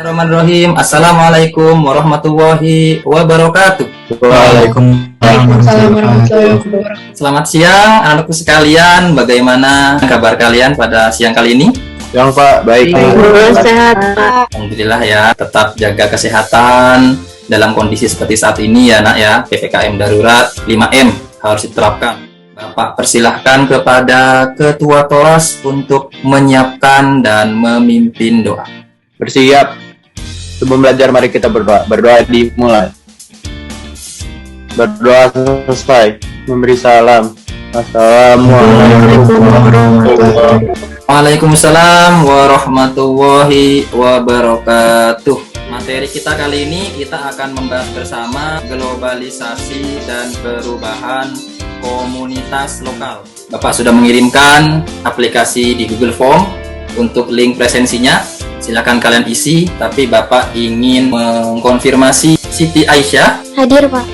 Bismillahirrahmanirrahim. Assalamualaikum warahmatullahi wabarakatuh. Waalaikumsalam warahmatullahi wabarakatuh. Selamat siang anak-anakku sekalian. Bagaimana kabar kalian pada siang kali ini? Yang Pak, baik. Sehat, Pak. Alhamdulillah ya, tetap jaga kesehatan dalam kondisi seperti saat ini ya nak ya. PPKM darurat 5M harus diterapkan. Bapak persilahkan kepada Ketua Toras untuk menyiapkan dan memimpin doa. Bersiap. Sebelum belajar, mari kita berdoa. Berdoa dimulai. Berdoa selesai. Memberi salam. Assalamualaikum warahmatullahi wabarakatuh. Waalaikumsalam warahmatullahi wabarakatuh. Materi kita kali ini kita akan membahas bersama globalisasi dan perubahan komunitas lokal. Bapak sudah mengirimkan aplikasi di Google Form untuk link presensinya. Silakan kalian isi, tapi Bapak ingin mengkonfirmasi Siti Aisyah, Hadir, Pak.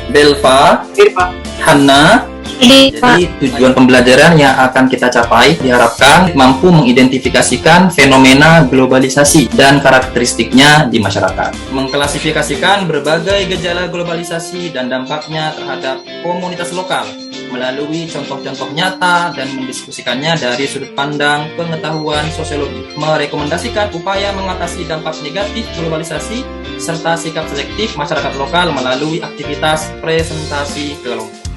Belva, Hadir, Pak. Hana. Hadir, Pak. Jadi tujuan pembelajaran yang akan kita capai diharapkan mampu mengidentifikasikan fenomena globalisasi dan karakteristiknya di masyarakat. Mengklasifikasikan berbagai gejala globalisasi dan dampaknya terhadap komunitas lokal melalui contoh-contoh nyata dan mendiskusikannya dari sudut pandang pengetahuan sosiologi. Merekomendasikan upaya mengatasi dampak negatif globalisasi serta sikap selektif masyarakat lokal melalui aktivitas presentasi kelompok.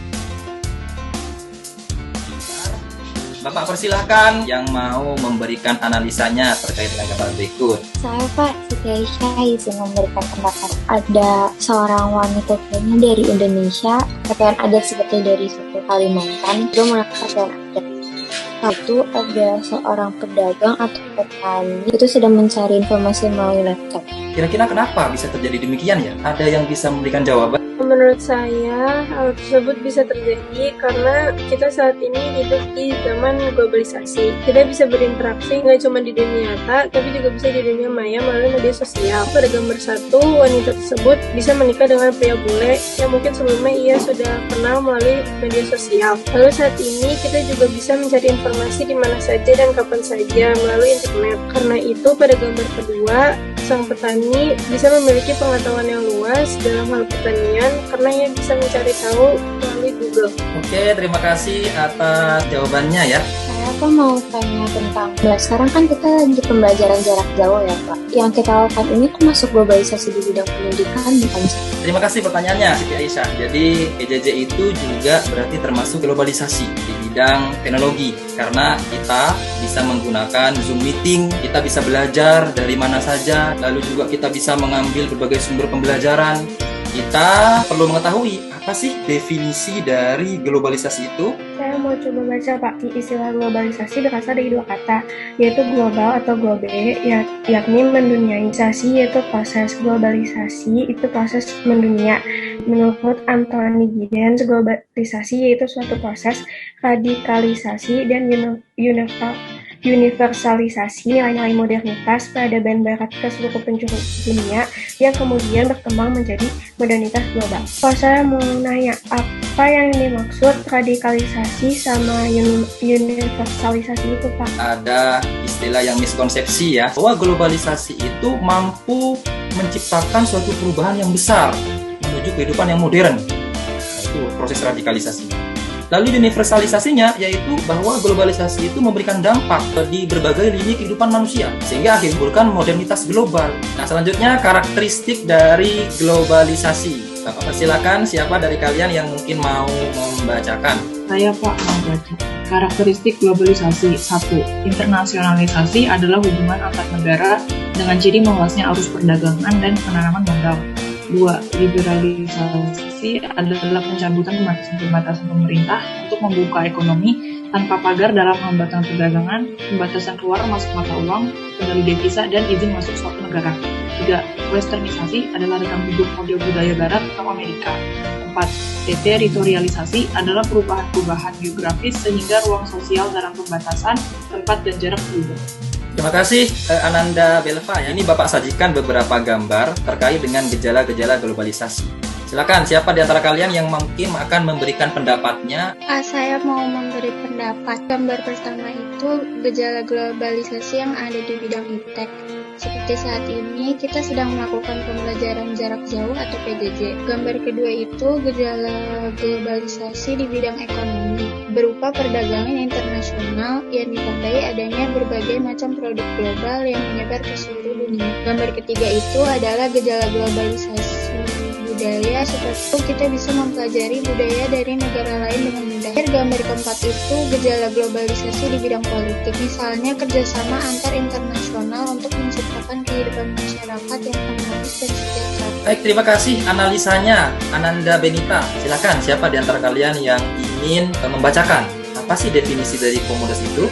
Bapak persilahkan yang mau memberikan analisanya terkait dengan gambar berikut. Saya, Pak, Siti Aisyah izin memberikan pendapat. Ada seorang wanita kayaknya dari Indonesia, pakaian adat seperti dari suku Kalimantan, dia menggunakan pakaian adat. Itu ada seorang pedagang atau petani itu sedang mencari informasi melalui laptop. Kira-kira kenapa bisa terjadi demikian ya? Ada yang bisa memberikan jawaban? Menurut saya, hal tersebut bisa terjadi karena kita saat ini hidup di zaman globalisasi. Kita bisa berinteraksi nggak cuma di dunia nyata, tapi juga bisa di dunia maya melalui media sosial. Pada gambar satu, wanita tersebut bisa menikah dengan pria bule yang mungkin sebelumnya ia sudah kenal melalui media sosial. Lalu saat ini kita juga bisa mencari informasi di mana saja dan kapan saja melalui internet. Karena itu, pada gambar kedua, sang petani bisa memiliki pengetahuan yang luas dalam hal pertanian karena ia bisa mencari tahu melalui Google. Oke, terima kasih atas jawabannya ya. Saya mau tanya tentang, sekarang kan kita lagi pembelajaran jarak jauh ya, Pak. Yang kita lakukan ini termasuk globalisasi di bidang pendidikan, bukan sih? Terima kasih pertanyaannya Siti Aisyah. Jadi PJJ itu juga berarti termasuk globalisasi di bidang teknologi karena kita bisa menggunakan Zoom meeting, kita bisa belajar dari mana saja, lalu juga kita bisa mengambil berbagai sumber pembelajaran. Kita perlu mengetahui apa sih definisi dari globalisasi itu? Saya mau coba baca, Pak. Istilah globalisasi berasal dari dua kata, yaitu global atau globe, yakni menduniaisasi, yaitu proses globalisasi, itu proses mendunia. Menurut Anthony Giddens, globalisasi yaitu suatu proses radikalisasi dan universalisasi nilai-nilai modernitas peradaban barat ke seluruh penjuru dunia yang kemudian berkembang menjadi modernitas global. Kalau saya mau nanya, apa yang dimaksud radikalisasi sama universalisasi itu, Pak? Ada istilah yang miskonsepsi ya, bahwa globalisasi itu mampu menciptakan suatu perubahan yang besar menuju kehidupan yang modern. Itu proses radikalisasi. Lalu universalisasinya yaitu bahwa globalisasi itu memberikan dampak di berbagai lini kehidupan manusia sehingga akhirnya menimbulkan modernitas global. Nah, selanjutnya karakteristik dari globalisasi. Bapak persilakan, siapa dari kalian yang mungkin mau membacakan? Saya, Pak, mau baca. Karakteristik globalisasi. 1. Internasionalisasi adalah hubungan antar negara dengan ciri meluasnya arus perdagangan dan penanaman modal. 2. Liberalisasi adalah pencabutan pembatasan pemerintah untuk membuka ekonomi tanpa pagar dalam hambatan perdagangan, pembatasan keluar masuk mata uang, kendali devisa, dan izin masuk suatu negara. 3. Westernisasi adalah rekam hidup model budaya barat atau Amerika. 4. Deteritorialisasi adalah perubahan geografis sehingga ruang sosial dalam pembatasan, tempat, dan jarak berubah. Terima kasih Ananda Belva ya. Ini Bapak sajikan beberapa gambar terkait dengan gejala-gejala globalisasi. Silakan, siapa di antara kalian yang mungkin akan memberikan pendapatnya? Saya mau memberi pendapat. Gambar pertama itu gejala globalisasi yang ada di bidang iptek. Seperti saat ini, kita sedang melakukan pembelajaran jarak jauh atau PJJ. Gambar kedua itu gejala globalisasi di bidang ekonomi, berupa perdagangan internasional yang ditandai adanya berbagai macam produk global yang menyebar ke seluruh dunia. Gambar ketiga itu adalah gejala globalisasi budaya, seperti kita bisa mempelajari budaya dari negara lain dengan mudah. Gambar keempat itu gejala globalisasi di bidang politik, misalnya kerjasama antar internasional untuk menciptakan kehidupan masyarakat yang harmonis dan sejahtera. Baik, terima kasih analisanya Ananda Benita. Silakan, siapa di antara kalian yang ingin membacakan apa sih definisi dari komunitas itu?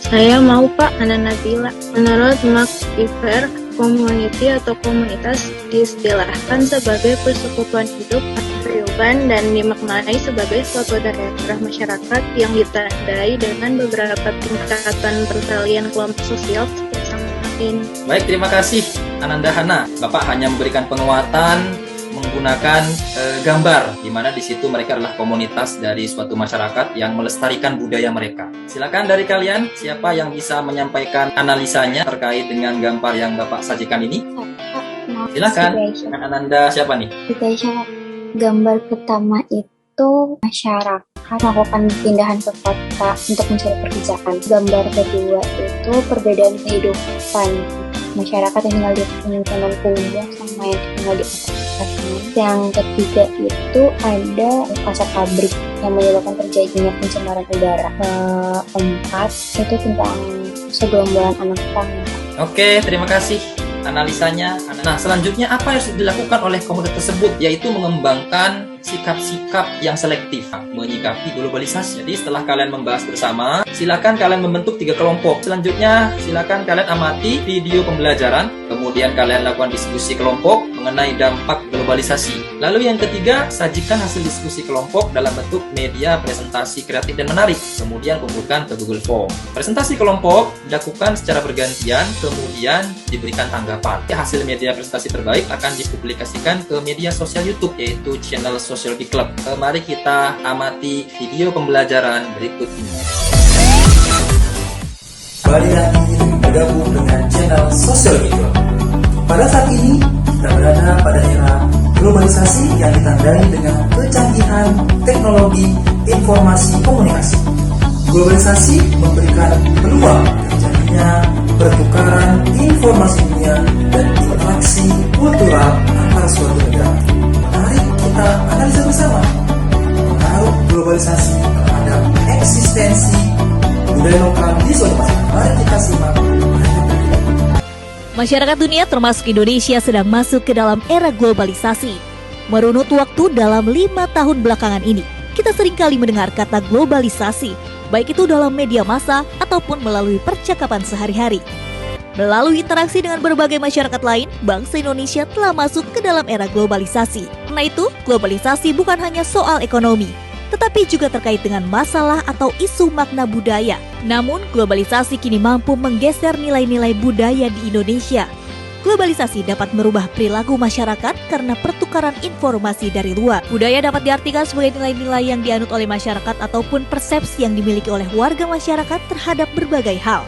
Saya mau Pak, Ana Nabila. Menurut Max Weber, community atau komunitas diistilahkan sebagai persekutuan hidup atau kehidupan dan dimaknai sebagai suatu daerah masyarakat yang ditandai dengan beberapa tingkatan pertalian kelompok sosial bersama lain. Baik, terima kasih Ananda Hana. Bapak hanya memberikan penguatan menggunakan gambar, di mana di situ mereka adalah komunitas dari suatu masyarakat yang melestarikan budaya mereka. Silakan dari kalian, siapa yang bisa menyampaikan analisanya terkait dengan gambar yang Bapak sajikan ini? Silakan. Ananda siapa nih? Gambar pertama itu masyarakat melakukan pindahan ke kota untuk mencari pekerjaan. Gambar kedua itu perbedaan kehidupan masyarakat yang tinggal di pemukiman kumuh sama yang tinggal di atas. Yang ketiga itu ada asap pabrik yang menyebabkan terjadinya pencemaran udara. Keempat itu tentang segerombolan anak tangga. Oke, terima kasih analisanya. Nah, selanjutnya apa yang harus dilakukan oleh komunitas tersebut? Yaitu mengembangkan sikap-sikap yang selektif menyikapi globalisasi. Jadi setelah kalian membahas bersama, silakan kalian membentuk 3 kelompok. Selanjutnya, silakan kalian amati video pembelajaran, kemudian kalian lakukan diskusi kelompok mengenai dampak globalisasi. Lalu yang ketiga, sajikan hasil diskusi kelompok dalam bentuk media presentasi kreatif dan menarik. Kemudian kumpulkan ke Google Form. Presentasi kelompok dilakukan secara bergantian, kemudian diberikan tanggapan. Hasil media presentasi terbaik akan dipublikasikan ke media sosial YouTube, yaitu channel Social Big Club. Mari kita amati video pembelajaran berikut ini. Kembali lagi bergabung dengan channel Social Big Club. Pada saat ini kita berada pada era globalisasi yang ditandai dengan kecanggihan teknologi informasi komunikasi. Globalisasi memberikan peluang terjadinya pertukaran informasi dunia dan interaksi kultural antar suatu negara. Mari kita analisa bersama pengaruh globalisasi terhadap eksistensi budaya lokal di suatu masyarakat. Mari kita simak. Masyarakat dunia termasuk Indonesia sedang masuk ke dalam era globalisasi. Merunut waktu dalam 5 tahun belakangan ini, kita seringkali mendengar kata globalisasi, baik itu dalam media massa ataupun melalui percakapan sehari-hari. Melalui interaksi dengan berbagai masyarakat lain, bangsa Indonesia telah masuk ke dalam era globalisasi. Karena itu, globalisasi bukan hanya soal ekonomi, tetapi juga terkait dengan masalah atau isu makna budaya. Namun, globalisasi kini mampu menggeser nilai-nilai budaya di Indonesia. Globalisasi dapat merubah perilaku masyarakat karena pertukaran informasi dari luar. Budaya dapat diartikan sebagai nilai-nilai yang dianut oleh masyarakat ataupun persepsi yang dimiliki oleh warga masyarakat terhadap berbagai hal.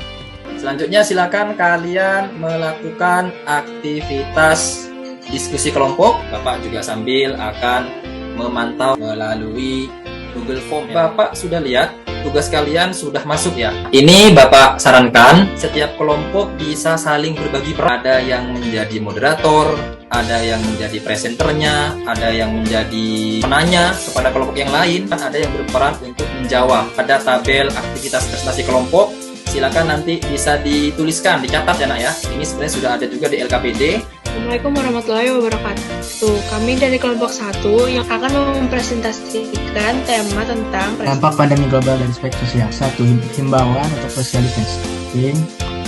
Selanjutnya silakan kalian melakukan aktivitas diskusi kelompok. Bapak juga sambil akan memantau melalui Google Form. Bapak sudah lihat tugas kalian sudah masuk ya. Ini Bapak sarankan setiap kelompok bisa saling berbagi peran. Ada yang menjadi moderator, ada yang menjadi presenternya, ada yang menjadi penanya kepada kelompok yang lain, kan ada yang berperan untuk menjawab. Ada tabel aktivitas prestasi kelompok. Silakan nanti bisa dituliskan, dicatat ya nak ya. Ini sebenarnya sudah ada juga di LKPD. Assalamualaikum warahmatullahi wabarakatuh. Kami dari kelompok 1 yang akan mempresentasikan tema tentang dampak pandemi global dan aspek sosial. 1. Himbauan untuk social distancing,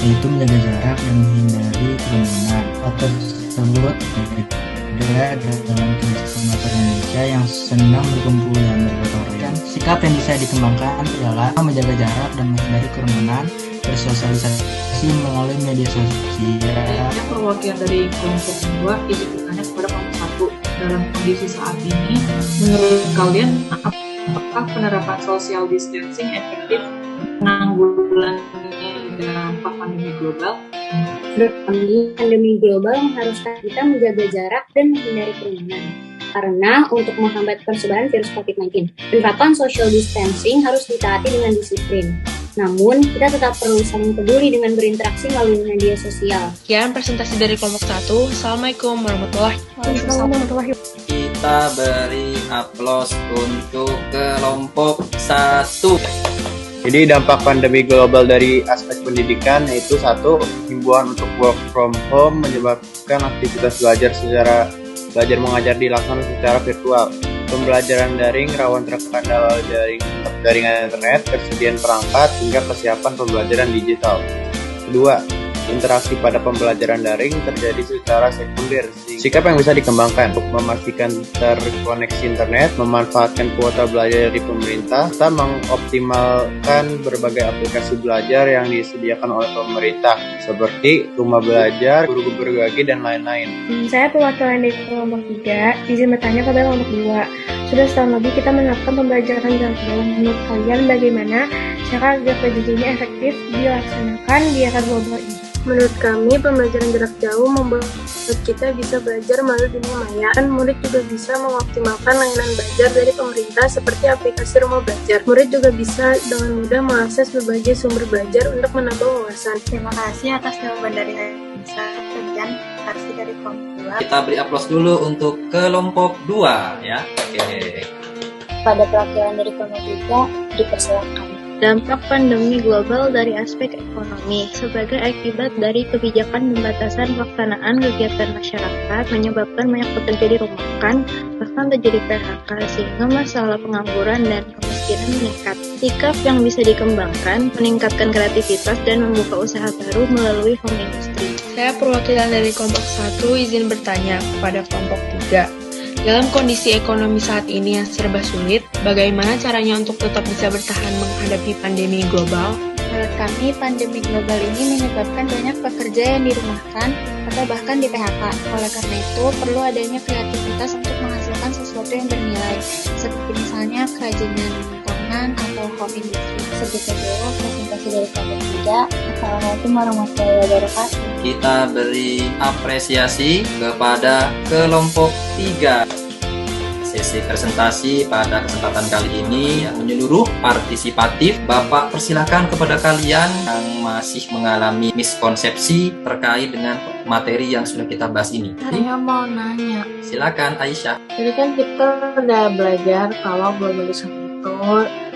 yaitu menjaga jarak dan menghindari kerumunan. Hal tersebut berbeda dalam kebiasaan masyarakat Indonesia yang senang berkumpul dan berfoto. Sikap yang bisa dikembangkan adalah menjaga jarak dan menghindari kerumunan, bersosialisasi melalui media sosial. Perwakilan dari kelompok 2 isi pertanyaan kepada kelompok 1. Dalam kondisi saat ini, menurut kalian apakah penerapan social distancing efektif menanggulangi dampak pandemi global? Menurut kami, pandemi global mengharuskan kita menjaga jarak dan menghindari kerumunan. Karena untuk menghambat persebaran virus COVID-19, penerapan social distancing harus ditaati dengan disiplin. Namun, kita tetap perlu saling peduli dengan berinteraksi melalui media sosial. Sekian presentasi dari kelompok 1. Assalamualaikum warahmatullahi wabarakatuh. Kita beri aplaus untuk kelompok 1. Jadi dampak pandemi global dari aspek pendidikan yaitu 1. Himbauan untuk work from home menyebabkan aktivitas belajar mengajar dilakukan secara virtual. Pembelajaran daring rawan terkendala jaringan internet, ketersediaan perangkat, hingga kesiapan pembelajaran digital. 2. Interaksi pada pembelajaran daring terjadi secara sekunder. Sikap yang bisa dikembangkan untuk memastikan terkoneksi internet, memanfaatkan kuota belajar dari pemerintah, serta mengoptimalkan berbagai aplikasi belajar yang disediakan oleh pemerintah, seperti rumah belajar, guru berbagi, dan lain-lain. Saya perwakilan dari kelompok 3, izin bertanya pada kelompok 2. Sudah setahun lebih kita menerapkan pembelajaran jarak jauh. Menurut kalian bagaimana cara agar PJJ ini efektif dilaksanakan di era global ini? Menurut kami, pembelajaran jarak jauh membuat kita bisa belajar melalui dunia maya, dan murid juga bisa mengoptimalkan layanan belajar dari pemerintah seperti aplikasi rumah belajar. Murid juga bisa dengan mudah mengakses berbagai sumber belajar untuk menambah wawasan. Terima kasih atas jawaban dari saya. Sekian kasih dari kelompok 2. Kita beri aplaus dulu untuk kelompok 2 ya. Oke. Pada perwakilan dari kelompok 3, dipersilakan. Dampak pandemi global dari aspek ekonomi sebagai akibat dari kebijakan pembatasan pelaksanaan kegiatan masyarakat menyebabkan banyak pekerja dirumahkan, bahkan terjadi PHK, sehingga masalah pengangguran dan kemiskinan meningkat. Sikap yang bisa dikembangkan, meningkatkan kreativitas dan membuka usaha baru melalui home industry. Saya perwakilan dari kelompok 1 izin bertanya kepada kelompok 3. Dalam kondisi ekonomi saat ini yang serba sulit, bagaimana caranya untuk tetap bisa bertahan menghadapi pandemi global? Menurut kami, pandemi global ini menyebabkan banyak pekerja yang dirumahkan atau bahkan di PHK. Oleh karena itu, perlu adanya kreativitas untuk menghasilkan sesuatu yang bernilai, seperti misalnya kerajinan tangan atau home industry. Segitu dulu presentasi dari kelompok 3. Assalamualaikum warahmatullahi wabarakatuh. Kita beri apresiasi kepada kelompok 3. Sesi presentasi pada kesempatan kali ini yang menyeluruh, partisipatif. Bapak persilakan kepada kalian yang masih mengalami miskonsepsi terkait dengan materi yang sudah kita bahas ini. Saya mau nanya. Silakan Aisyah. Jadi kan kita udah belajar kalau globalisasi itu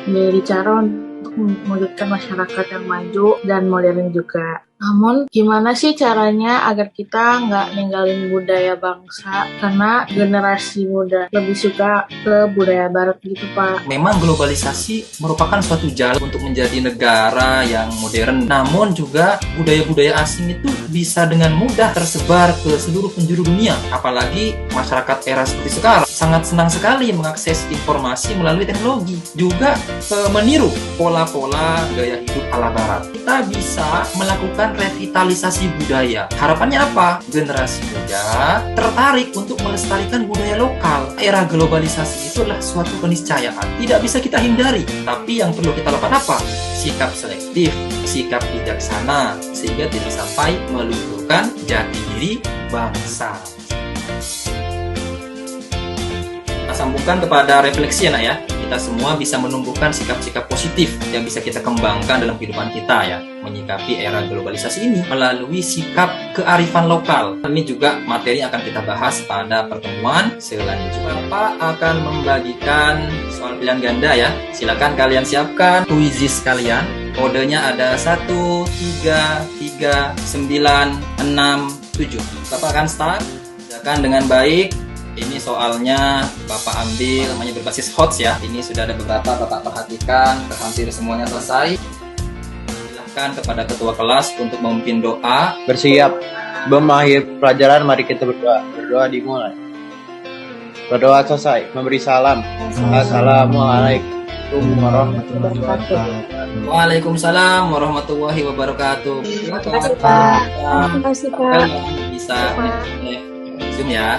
menjadi cara untuk mewujudkan masyarakat yang maju dan modern juga. Namun gimana sih caranya agar kita nggak ninggalin budaya bangsa, karena generasi muda lebih suka ke budaya barat gitu Pak. Memang globalisasi merupakan suatu jalan untuk menjadi negara yang modern. Namun juga budaya-budaya asing itu bisa dengan mudah tersebar ke seluruh penjuru dunia. Apalagi masyarakat era seperti sekarang sangat senang sekali mengakses informasi melalui teknologi. Juga meniru pola-pola gaya hidup ala barat. Kita bisa melakukan revitalisasi budaya. Harapannya apa? Generasi muda tertarik untuk melestarikan budaya lokal. Era globalisasi itu adalah suatu keniscayaan, tidak bisa kita hindari. Tapi yang perlu kita lakukan apa? Sikap selektif, sikap bijaksana, sehingga tidak sampai melunturkan jati diri bangsa. Kita sambungkan kepada refleksi ya, nak ya. Kita semua bisa menumbuhkan sikap-sikap positif yang bisa kita kembangkan dalam kehidupan kita ya, menyikapi era globalisasi ini melalui sikap kearifan lokal. Ini juga materi yang akan kita bahas pada pertemuan selanjutnya. Bapak akan membagikan soal pilihan ganda ya. Silakan kalian siapkan quizzes kalian. Kodenya ada 1, 3, 3, 9, 6, 7. Bapak akan start. Silakan dengan baik. Ini soalnya Bapak ambil namanya berbasis HOTS ya. Ini sudah ada beberapa Bapak perhatikan, hampir semuanya selesai. Silahkan kepada ketua kelas untuk memimpin doa. Bersiap. Mengakhiri pelajaran, mari kita berdoa. Berdoa dimulai. Berdoa selesai. Memberi salam. Assalamualaikum warahmatullahi wabarakatuh. Waalaikumsalam warahmatullahi wabarakatuh. Terima kasih Pak. Terima kasih Pak. Bisa Zoom ya.